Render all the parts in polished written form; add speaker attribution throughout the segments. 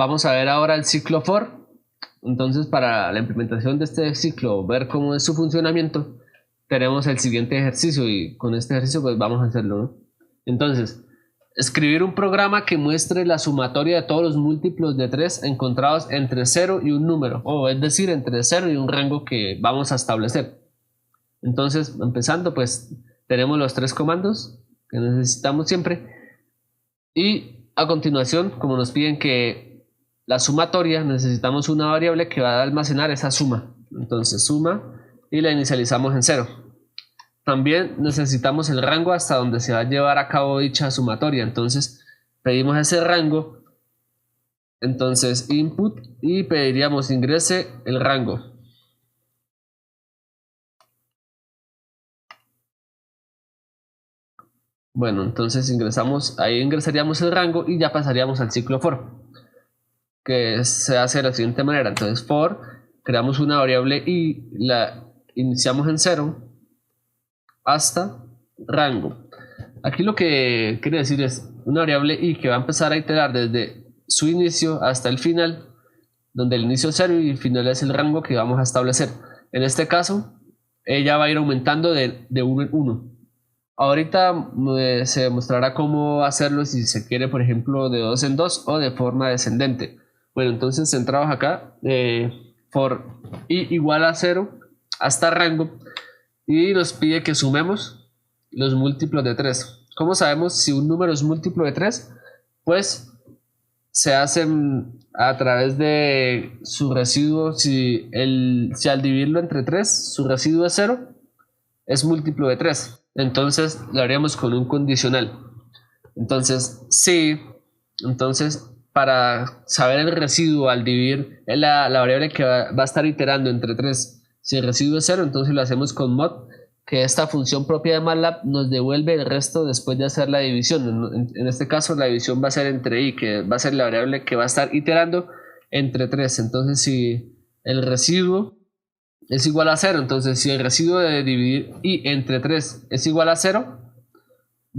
Speaker 1: Vamos a ver ahora el ciclo for. Entonces, para la implementación de este ciclo, ver cómo es su funcionamiento, tenemos el siguiente ejercicio y con este ejercicio pues vamos a hacerlo, ¿no? Entonces, escribir un programa que muestre la sumatoria de todos los múltiplos de 3 encontrados entre 0 y un número, o es decir, entre 0 y un rango que vamos a establecer. Entonces, empezando, pues tenemos los 3 comandos que necesitamos siempre y a continuación, como nos piden que la sumatoria, necesitamos una variable que va a almacenar esa suma. Entonces, suma y la inicializamos en 0. También necesitamos el rango hasta donde se va a llevar a cabo dicha sumatoria. Entonces pedimos ese rango. Entonces input y pediríamos ingrese el rango. Bueno, entonces ahí ingresaríamos el rango y ya pasaríamos al ciclo for, que se hace de la siguiente manera. Entonces for, creamos una variable y la iniciamos en 0 hasta rango. Aquí lo que quiere decir es una variable i que va a empezar a iterar desde su inicio hasta el final, donde el inicio es 0 y el final es el rango que vamos a establecer. En este caso, ella va a ir aumentando de 1 en 1. Ahorita se demostrará cómo hacerlo si se quiere, por ejemplo, de 2 en 2 o de forma descendente. Bueno, entonces centrados acá, for i igual a 0 hasta rango, y nos pide que sumemos los múltiplos de 3. ¿Cómo sabemos si un número es múltiplo de 3? Pues se hacen a través de su residuo. Si al dividirlo entre 3 su residuo es 0, es múltiplo de 3. Entonces lo haríamos con un condicional. Entonces, sí. Entonces, para saber el residuo al dividir la variable que va a estar iterando entre 3, si el residuo es 0, entonces lo hacemos con mod, que esta función propia de MATLAB nos devuelve el resto después de hacer la división. En este caso la división va a ser entre i, que va a ser la variable que va a estar iterando entre 3. Entonces si el residuo es igual a 0, entonces si el residuo de dividir i entre 3 es igual a 0,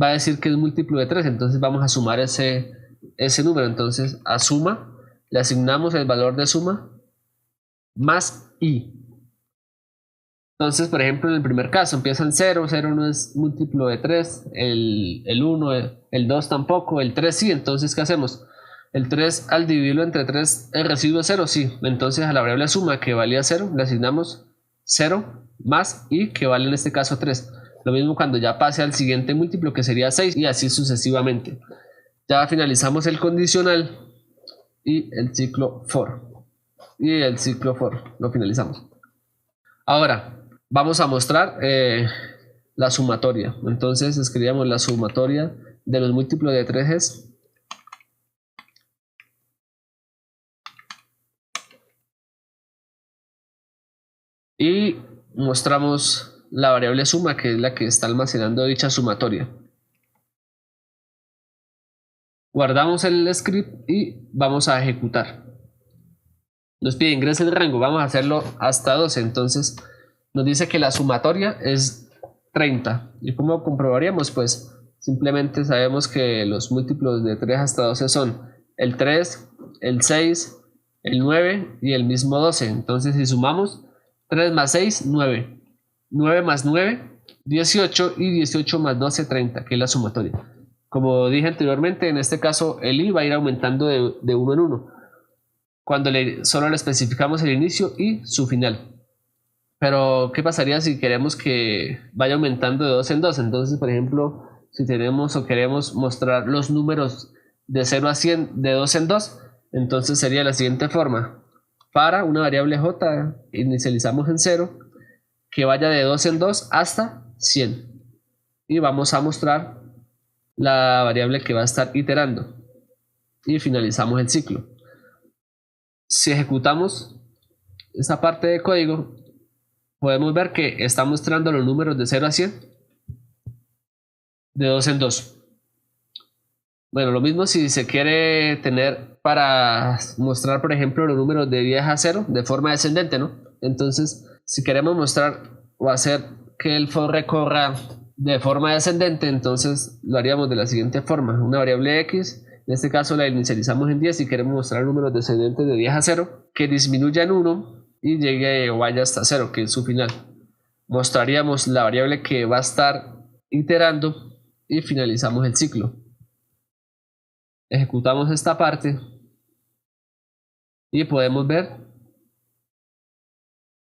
Speaker 1: va a decir que es múltiplo de 3. Entonces vamos a sumar ese número. Entonces a suma le asignamos el valor de suma más i. Entonces, por ejemplo, en el primer caso empieza en 0, 0 no es múltiplo de 3, el 1, el 2 tampoco, el 3 sí. Entonces, ¿qué hacemos? El 3 al dividirlo entre 3, el residuo es 0, sí. Entonces a la variable suma, que valía 0, le asignamos 0 más i, que vale en este caso 3. Lo mismo cuando ya pase al siguiente múltiplo, que sería 6, y así sucesivamente. Ya finalizamos el condicional y el ciclo for. Y el ciclo for lo finalizamos. Ahora vamos a mostrar la sumatoria. Entonces escribíamos la sumatoria de los múltiplos de 3 es y mostramos la variable suma, que es la que está almacenando dicha sumatoria. Guardamos el script y vamos a ejecutar. Nos pide ingrese el rango, vamos a hacerlo hasta 12. Entonces nos dice que la sumatoria es 30. ¿Y cómo comprobaríamos? Pues simplemente sabemos que los múltiplos de 3 hasta 12 son el 3, el 6, el 9 y el mismo 12. Entonces si sumamos 3 más 6, 9. 9 más 9, 18 y 18 más 12, 30, que es la sumatoria. Como dije anteriormente, en este caso el i va a ir aumentando de 1 en 1. Cuando solo le especificamos el inicio y su final. Pero ¿qué pasaría si queremos que vaya aumentando de 2 en 2? Entonces, por ejemplo, si tenemos o queremos mostrar los números de 0 a 100 de 2 en 2, entonces sería la siguiente forma. Para una variable j, inicializamos en 0, que vaya de 2 en 2 hasta 100. Y vamos a mostrar la variable que va a estar iterando. Y finalizamos el ciclo. Si ejecutamos esta parte de código, podemos ver que está mostrando los números de 0 a 100 de 2 en 2. Bueno, lo mismo si se quiere tener para mostrar, por ejemplo, los números de 10 a 0 de forma descendente, ¿no? Entonces, si queremos mostrar o hacer que el for recorra de forma descendente, entonces lo haríamos de la siguiente forma. Una variable x En este caso la inicializamos en 10 y queremos mostrar números descendentes de 10 a 0 que disminuya en 1 y llegue o vaya hasta 0, que es su final. Mostraríamos la variable que va a estar iterando y finalizamos el ciclo. Ejecutamos esta parte y podemos ver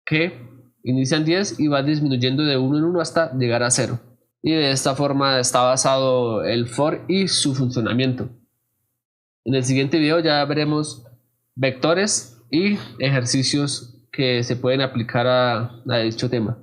Speaker 1: que inicia en 10 y va disminuyendo de 1 en 1 hasta llegar a 0. Y de esta forma está basado el for y su funcionamiento. En el siguiente video ya veremos vectores y ejercicios que se pueden aplicar a dicho tema.